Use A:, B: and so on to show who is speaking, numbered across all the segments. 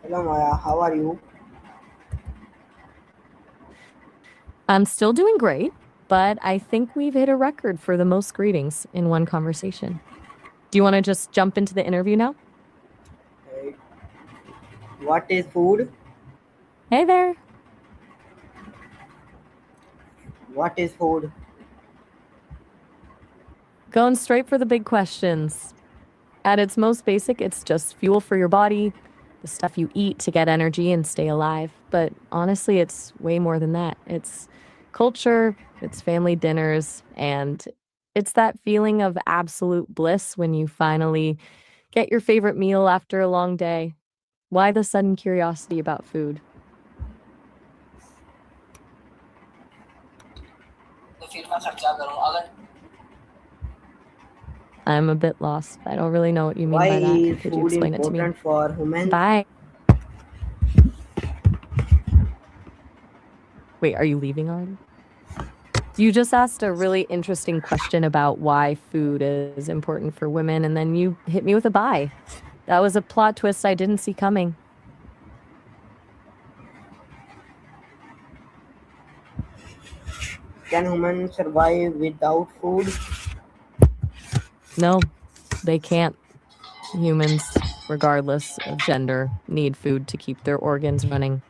A: Hello Maya, how are you?
B: I'm still doing great, but I think we've hit a record for the most greetings in one conversation. Do you want to just jump into the interview now?
A: Hey, what is food?
B: Hey there.
A: What is food?
B: Going straight for the big questions. At its most basic, it's just fuel for your body, the stuff you eat to get energy and stay alive. But honestly, it's way more than that. It's culture, it's family dinners, and it's that feeling of absolute bliss when you finally get your favorite meal after a long day. Why the sudden curiosity about food? I'm a bit lost. I don't really know what you mean
A: Why
B: by that.
A: is
B: Could you
A: food
B: explain it to me?
A: important for humans?
B: Bye. Wait, are you leaving already? You just asked a really interesting question about why food is important for women, and then you hit me with a bye. That was a plot twist I didn't see coming.
A: Can humans survive without food?
B: No, they can't. Humans, regardless of gender, need food to keep their organs running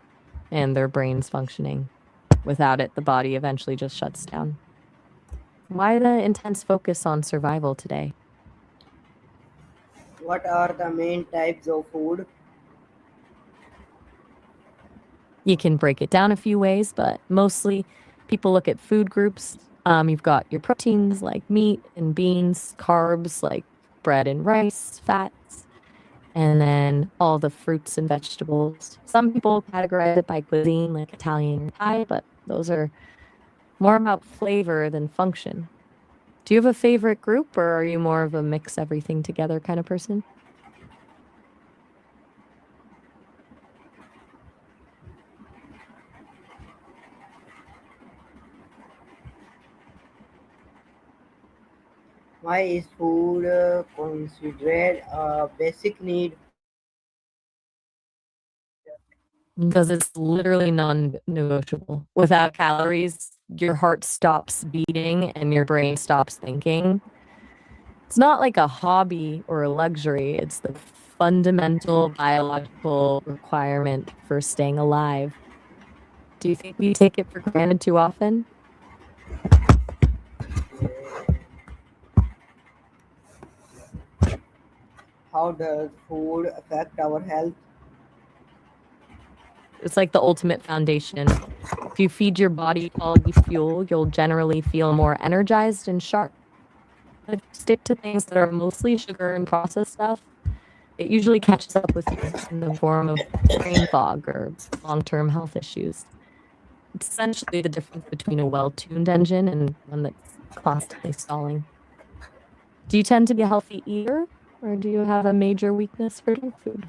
B: and their brains functioning. Without it, the body eventually just shuts down. Why the intense focus on survival today?
A: What are the main types of food?
B: You can break it down a few ways, but mostly people look at food groups. You've got your proteins like meat and beans, carbs like bread and rice, fats, and then all the fruits and vegetables. Some people categorize it by cuisine, like Italian or Thai, but those are more about flavor than function. Do you have a favorite group, or are you more of a mix everything together kind of person?
A: Why is food considered a basic need?
B: Because it's literally non-negotiable. Without calories, your heart stops beating and your brain stops thinking. It's not like a hobby or a luxury, it's the fundamental biological requirement for staying alive. Do you think we take it for granted too often?
A: How does food affect our health?
B: It's like the ultimate foundation. If you feed your body quality fuel, you'll generally feel more energized and sharp. If you stick to things that are mostly sugar and processed stuff, it usually catches up with you in the form of brain fog or long-term health issues. It's essentially the difference between a well-tuned engine and one that's constantly stalling. Do you tend to be a healthy eater, or do you have a major weakness for junk food?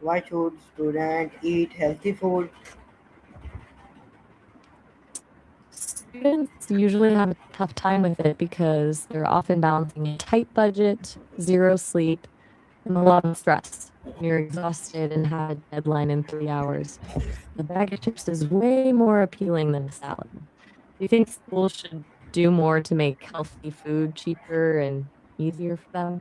A: Why should students eat healthy food?
B: Students usually have a tough time with it because they're often balancing a tight budget, zero sleep, and a lot of stress. When you're exhausted and have a deadline in 3 hours, a bag of chips is way more appealing than a salad. Do you think schools should do more to make healthy food cheaper and easier for them?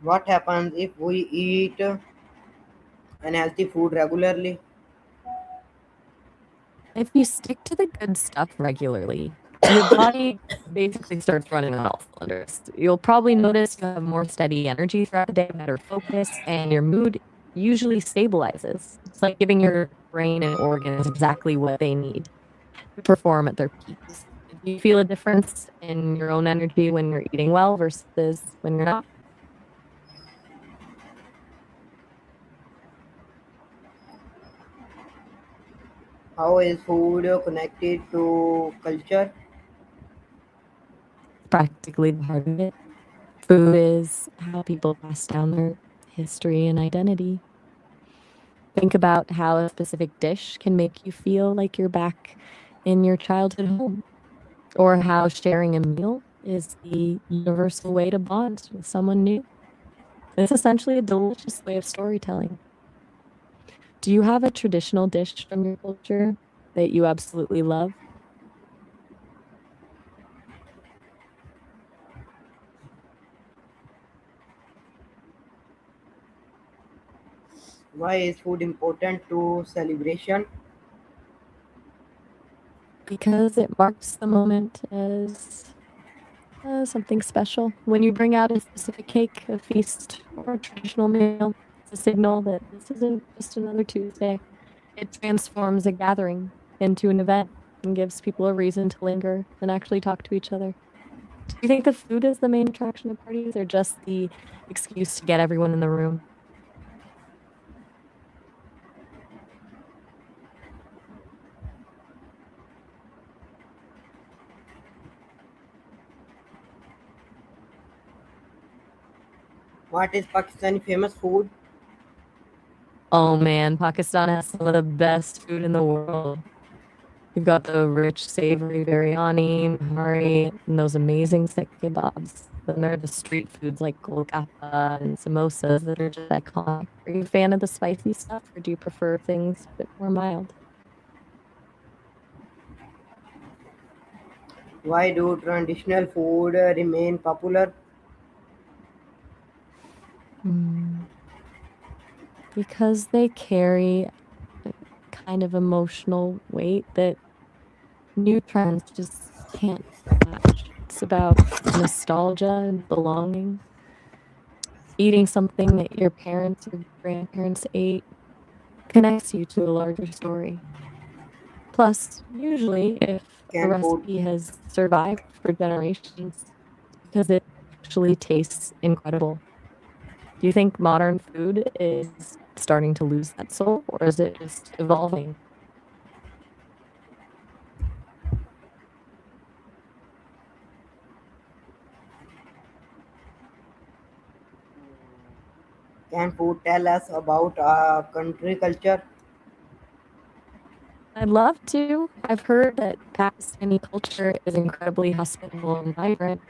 A: What happens if we eat unhealthy food regularly?
B: If you stick to the good stuff regularly, your body basically starts running on all cylinders. You'll probably notice you have more steady energy throughout the day, better focus, and your mood usually stabilizes. It's like giving your brain and organs exactly what they need to perform at their peaks. Do you feel a difference in your own energy when you're eating well versus when you're not?
A: How is food connected to culture?
B: Practically the heart of it. Food is how people pass down their history and identity. Think about how a specific dish can make you feel like you're back in your childhood home, or how sharing a meal is the universal way to bond with someone new. It's essentially a delicious way of storytelling. Do you have a traditional dish from your culture that you absolutely love?
A: Why is food important to celebration?
B: Because it marks the moment as something special. When you bring out a specific cake, a feast, or a traditional meal, it's a signal that this isn't just another Tuesday. It transforms a gathering into an event and gives people a reason to linger and actually talk to each other. Do you think the food is the main attraction of parties or just the excuse to get everyone in the room?
A: What is Pakistani famous food?
B: Oh man, Pakistan has some of the best food in the world. You've got the rich, savory biryani, nahari, and those amazing sikh kebabs. Then there are the street foods like golgappa and samosas that are just iconic. Are you a fan of the spicy stuff, or do you prefer things a bit more mild?
A: Why do traditional food remain popular?
B: Mm, because they carry a kind of emotional weight that new trends just can't match. It's about nostalgia and belonging. Eating something that your parents or grandparents ate connects you to a larger story. Plus, usually, if a
A: Can food
B: recipe has survived for generations, it's because it actually tastes incredible. Do you think modern food is starting to lose that soul, or is it just evolving?
A: can food tell us about our country culture?
B: I'd love to. I've heard that Pakistani culture is incredibly hospitable and vibrant,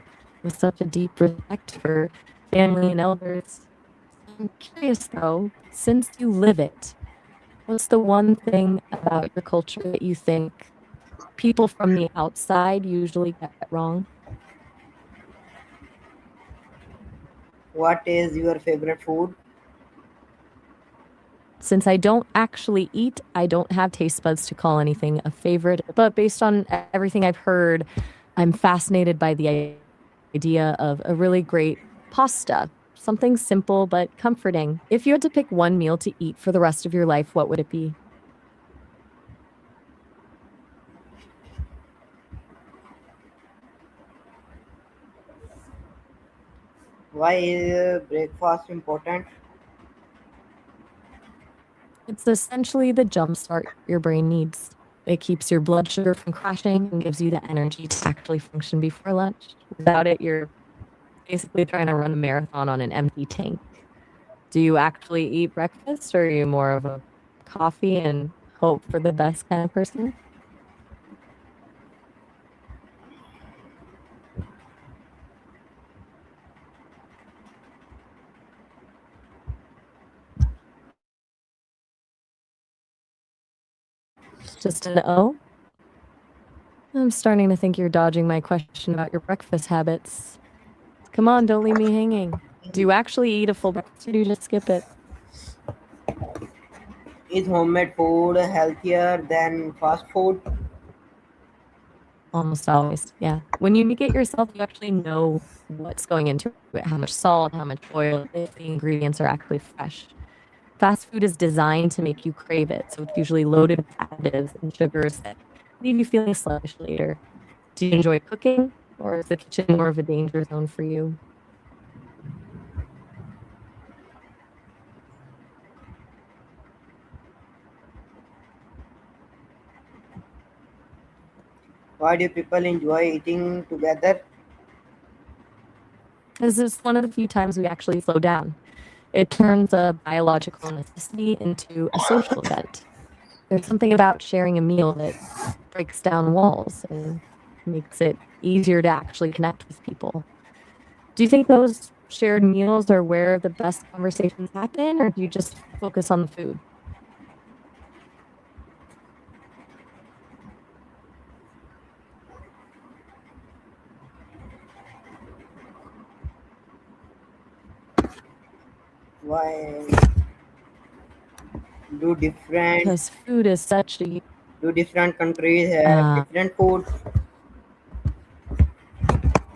B: with such a deep respect for family and elders. I'm curious though, since you live it, what's the one thing about your culture that you think people from the outside usually get wrong?
A: What is your favorite food?
B: Since I don't actually eat, I don't have taste buds to call anything a favorite. But based on everything I've heard, I'm fascinated by the idea of a really great pasta, something simple but comforting. If you had to pick one meal to eat for the rest of your life, what would it be?
A: Why is breakfast important?
B: It's essentially the jumpstart your brain needs. It keeps your blood sugar from crashing and gives you the energy to actually function before lunch. Without it, you're basically trying to run a marathon on an empty tank. Do you actually eat breakfast, or are you more of a coffee and hope for the best kind of person? Just an O? I'm starting to think you're dodging my question about your breakfast habits. Come on, don't leave me hanging. Do you actually eat a full breakfast, or do you just skip it?
A: Is homemade food healthier than fast food?
B: Almost always, yeah. When you make it yourself, you actually know what's going into it, how much salt, how much oil, if the ingredients are actually fresh. Fast food is designed to make you crave it, so it's usually loaded with additives and sugars that leave you feeling sluggish later. Do you enjoy cooking, or is the kitchen more of a danger zone for you?
A: Why do people enjoy eating together?
B: This is one of the few times we actually slow down. It turns a biological necessity into a social event. There's something about sharing a meal that breaks down walls and makes it easier to actually connect with people. Do you think those shared meals are where the best conversations happen, or do you just focus on the food?
A: Why do different
B: Because food is such a
A: do different countries have
B: uh,
A: different food?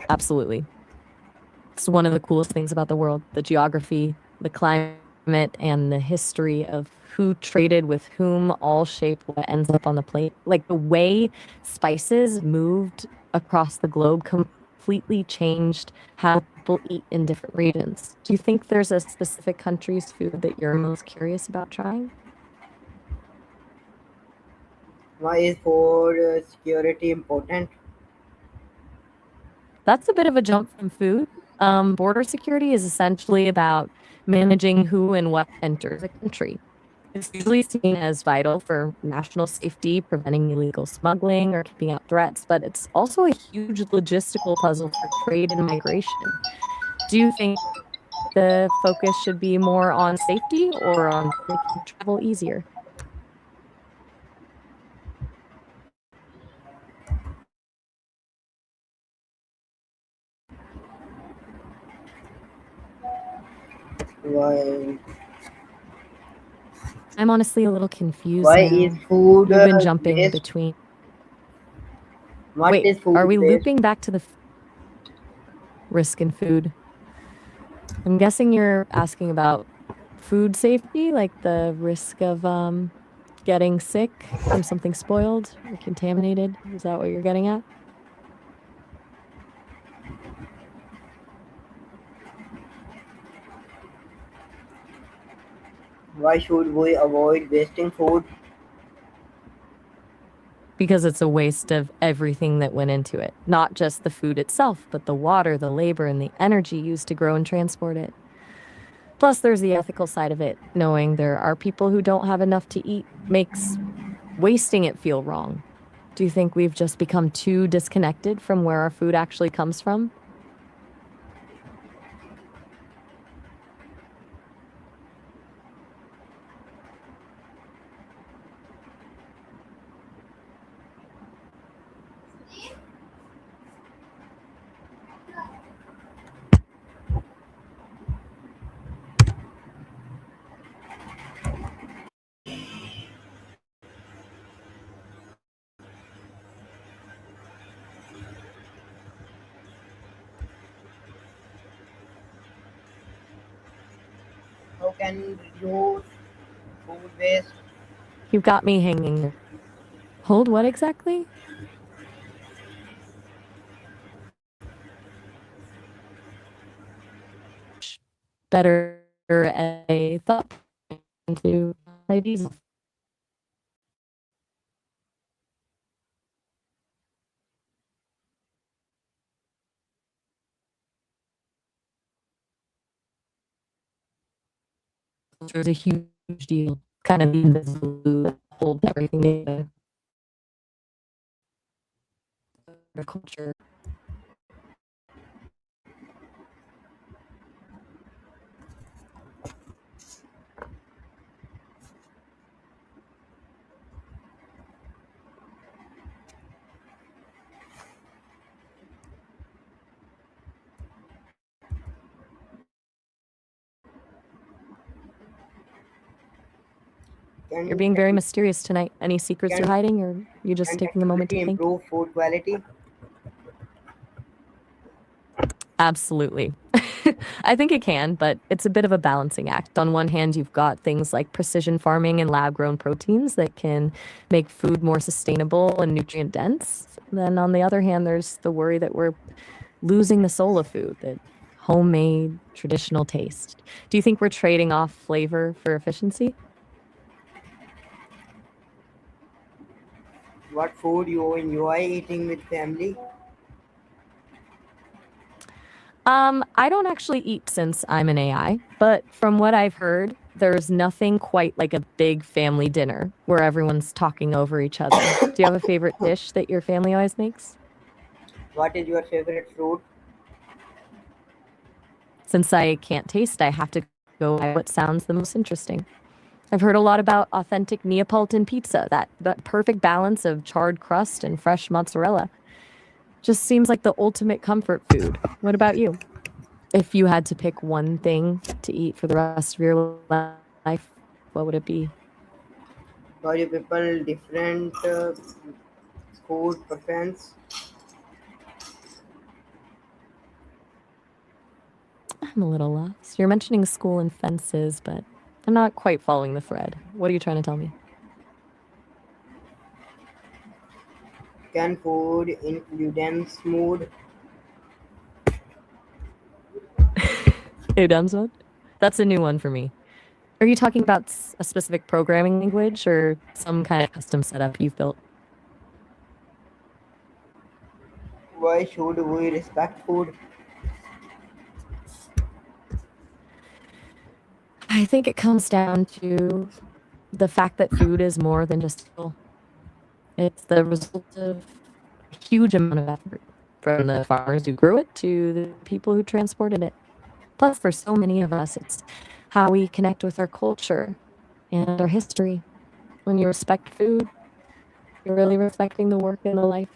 B: absolutely. It's one of the coolest things about the world, the geography, the climate, and the history of who traded with whom all shape what ends up on the plate. Like the way spices moved across the globe completely changed how people eat in different regions. Do you think there's a specific country's food that you're most curious about trying?
A: Why is food security important?
B: That's a bit of a jump from food. Border security is essentially about managing who and what enters a country. It's usually seen as vital for national safety, preventing illegal smuggling or keeping out threats, but it's also a huge logistical puzzle for trade and migration. Do you think the focus should be more on safety or on making travel easier?
A: Why
B: I'm honestly a little confused
A: why is
B: now.
A: food
B: You've been jumping
A: waste?
B: between.
A: What
B: Wait,
A: is food
B: are we
A: waste?
B: looping back to the risk in food? I'm guessing you're asking about food safety, like the risk of getting sick from something spoiled or contaminated. Is that what you're getting at?
A: Why should we avoid wasting food?
B: Because it's a waste of everything that went into it. Not just the food itself, but the water, the labor, and the energy used to grow and transport it. Plus, there's the ethical side of it. Knowing there are people who don't have enough to eat makes wasting it feel wrong. Do you think we've just become too disconnected from where our food actually comes from?
A: How can we reduce food waste?
B: You've got me hanging. Hold what exactly? Better a thought into ideas. There's a huge deal, kind of the invisible glue that holds everything together. Culture. You're
A: Can
B: being very
A: can
B: mysterious tonight. Any secrets you're
A: can,
B: hiding, or you just
A: can
B: taking a moment to
A: technology
B: think?
A: improve food quality?
B: Absolutely. I think it can, but it's a bit of a balancing act. On one hand, you've got things like precision farming and lab grown proteins that can make food more sustainable and nutrient dense. Then on the other hand, there's the worry that we're losing the soul of food, that homemade, traditional taste. Do you think we're trading off flavor for efficiency?
A: What food you enjoy eating with family?
B: I don't actually eat since I'm an AI, but from what I've heard, there's nothing quite like a big family dinner where everyone's talking over each other. Do you have a favorite dish that your family always makes?
A: What is your favorite fruit?
B: Since I can't taste, I have to go by what sounds the most interesting. I've heard a lot about authentic Neapolitan pizza, that perfect balance of charred crust and fresh mozzarella. Just seems like the ultimate comfort food. What about you? If you had to pick one thing to eat for the rest of your life, what would it be?
A: For you people different food preference?
B: I'm a little lost. You're mentioning school and fences, but I'm not quite following the thread. What are you trying to tell me?
A: Can food influence mood?
B: Hey, Dumswood? That's a new one for me. Are you talking about a specific programming language or some kind of custom setup you've built?
A: Why should we respect food?
B: I think it comes down to the fact that food is more than just fuel. It's the result of a huge amount of effort from the farmers who grew it to the people who transported it. Plus, for so many of us, it's how we connect with our culture and our history. When you respect food, you're really respecting the work and the life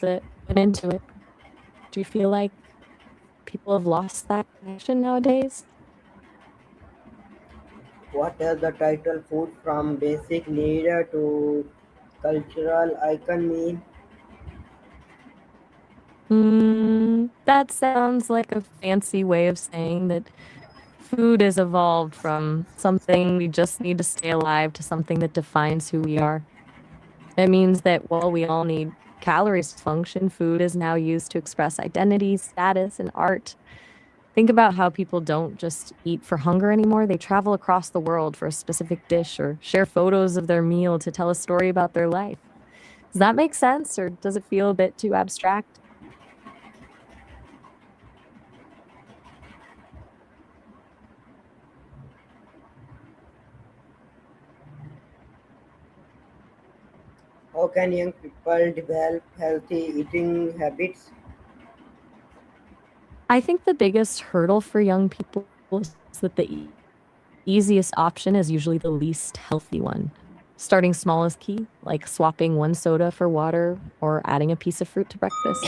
B: that went into it. Do you feel like people have lost that connection nowadays?
A: What does the title food from basic need to cultural icon mean?
B: That sounds like a fancy way of saying that food has evolved from something we just need to stay alive to something that defines who we are. It means that while we all need calories to function, food is now used to express identity, status, and art. Think about how people don't just eat for hunger anymore. They travel across the world for a specific dish or share photos of their meal to tell a story about their life. Does that make sense, or does it feel a bit too abstract?
A: How can young people develop healthy eating habits?
B: I think the biggest hurdle for young people is that the easiest option is usually the least healthy one. Starting small is key, like swapping one soda for water or adding a piece of fruit to breakfast.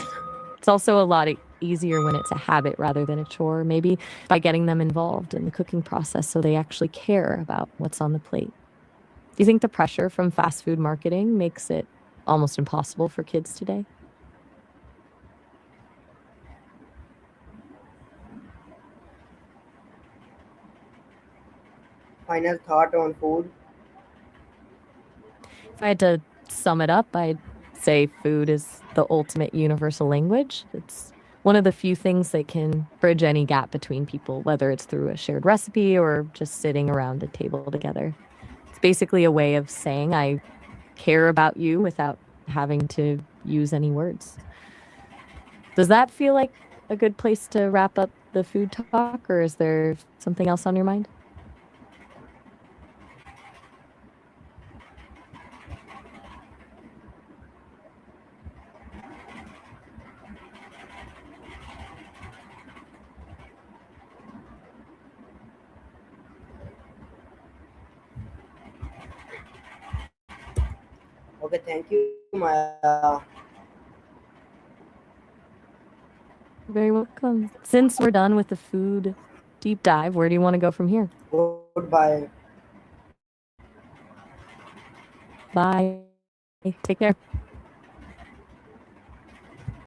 B: It's also a lot easier when it's a habit rather than a chore, maybe by getting them involved in the cooking process so they actually care about what's on the plate. Do you think the pressure from fast food marketing makes it almost impossible for kids today?
A: Final thought on food.
B: If I had to sum it up, I'd say food is the ultimate universal language. It's one of the few things that can bridge any gap between people, whether it's through a shared recipe or just sitting around a table together. It's basically a way of saying I care about you without having to use any words. Does that feel like a good place to wrap up the food talk, or is there something else on your mind?
A: Okay, thank you, Maya.
B: Very welcome. Since we're done with the food deep dive, where do you want to go from here?
A: Goodbye.
B: Bye. Take care.